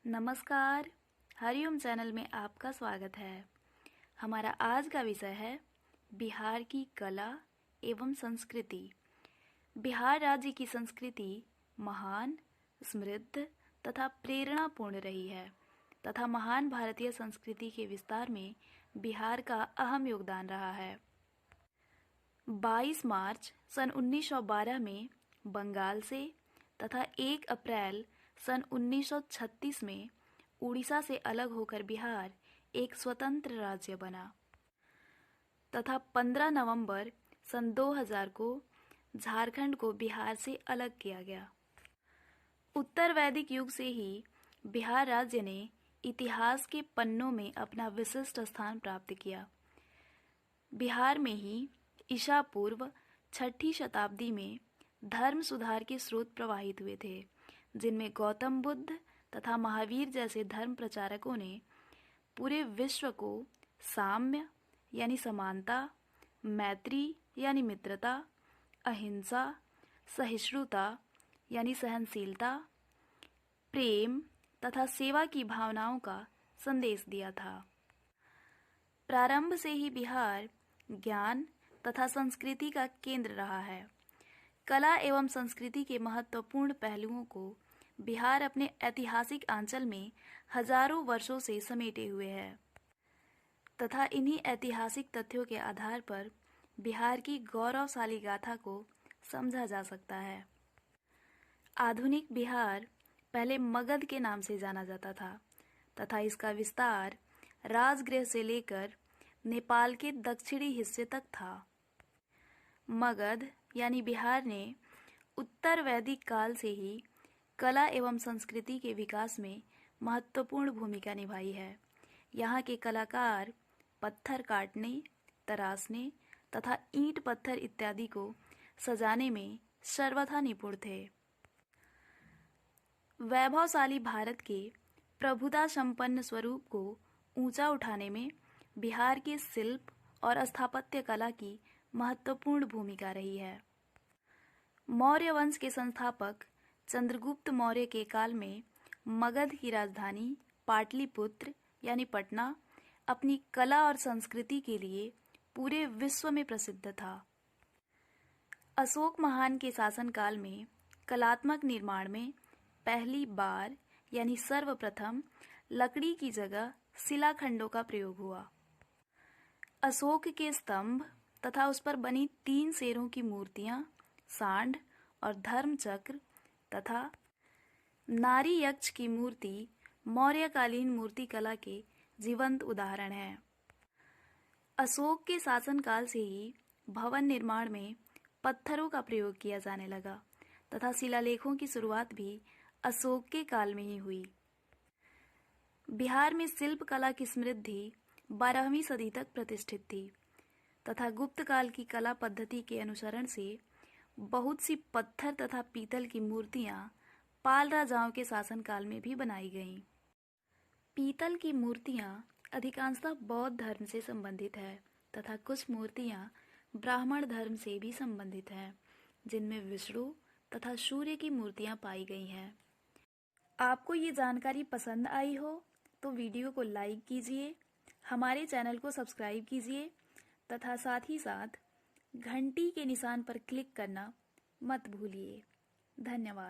नमस्कार, हरिओम चैनल में आपका स्वागत है। हमारा आज का विषय है बिहार की कला एवं संस्कृति। बिहार राज्य की संस्कृति महान, समृद्ध तथा प्रेरणापूर्ण रही है तथा महान भारतीय संस्कृति के विस्तार में बिहार का अहम योगदान रहा है। 22 मार्च सन 1912 में बंगाल से तथा 1 अप्रैल सन 1936 में उड़ीसा से अलग होकर बिहार एक स्वतंत्र राज्य बना तथा 15 नवंबर सन 2000 को झारखंड को बिहार से अलग किया गया। उत्तर वैदिक युग से ही बिहार राज्य ने इतिहास के पन्नों में अपना विशिष्ट स्थान प्राप्त किया। बिहार में ही ईसा पूर्व 6ठी शताब्दी में धर्म सुधार के स्रोत प्रवाहित हुए थे, जिनमें गौतम बुद्ध तथा महावीर जैसे धर्म प्रचारकों ने पूरे विश्व को साम्य यानी समानता, मैत्री यानी मित्रता, अहिंसा, सहिष्णुता यानी सहनशीलता, प्रेम तथा सेवा की भावनाओं का संदेश दिया था। प्रारंभ से ही बिहार ज्ञान तथा संस्कृति का केंद्र रहा है। कला एवं संस्कृति के महत्वपूर्ण पहलुओं को बिहार अपने ऐतिहासिक आंचल में हजारों वर्षों से समेटे हुए है तथा इन्हीं ऐतिहासिक तथ्यों के आधार पर बिहार की गौरवशाली गाथा को समझा जा सकता है। आधुनिक बिहार पहले मगध के नाम से जाना जाता था तथा इसका विस्तार राजगृह से लेकर नेपाल के दक्षिणी हिस्से तक था। मगध यानी बिहार ने उत्तर वैदिक काल से ही कला एवं संस्कृति के विकास में महत्वपूर्ण भूमिका निभाई है। यहाँ के कलाकार पत्थर काटने, तराशने तथा ईंट पत्थर इत्यादि को सजाने में सर्वथा निपुण थे। वैभवशाली भारत के प्रभुता संपन्न स्वरूप को ऊंचा उठाने में बिहार के शिल्प और स्थापत्य कला की महत्वपूर्ण भूमिका रही है। मौर्य वंश के संस्थापक चंद्रगुप्त मौर्य के काल में मगध की राजधानी पाटलिपुत्र यानी पटना अपनी कला और संस्कृति के लिए पूरे विश्व में प्रसिद्ध था। अशोक महान के शासनकाल में कलात्मक निर्माण में पहली बार यानी सर्वप्रथम लकड़ी की जगह शिलाखंडों का प्रयोग हुआ। अशोक के स्तंभ तथा उस पर बनी 3 शेरों की मूर्तियां, सांड और धर्मचक्र तथा नारी यक्ष की मूर्ति मौर्यकालीन मूर्ति कला के जीवंत उदाहरण हैं। अशोक के शासनकाल से ही भवन निर्माण में पत्थरों का प्रयोग किया जाने लगा तथा शिलालेखों की शुरुआत भी अशोक के काल में ही हुई। बिहार में शिल्प कला की समृद्धि 12वीं सदी तक प्रतिष्ठित थी तथा गुप्त काल की कला पद्धति के अनुसरण से बहुत सी पत्थर तथा पीतल की मूर्तियां पाल राजाओं के शासनकाल में भी बनाई गईं। पीतल की मूर्तियां अधिकांशतः बौद्ध धर्म से संबंधित है तथा कुछ मूर्तियां ब्राह्मण धर्म से भी संबंधित हैं, जिनमें विष्णु तथा सूर्य की मूर्तियां पाई गई हैं। आपको ये जानकारी पसंद आई हो तो वीडियो को लाइक कीजिए, हमारे चैनल को सब्सक्राइब कीजिए तथा साथ ही साथ घंटी के निशान पर क्लिक करना मत भूलिए। धन्यवाद।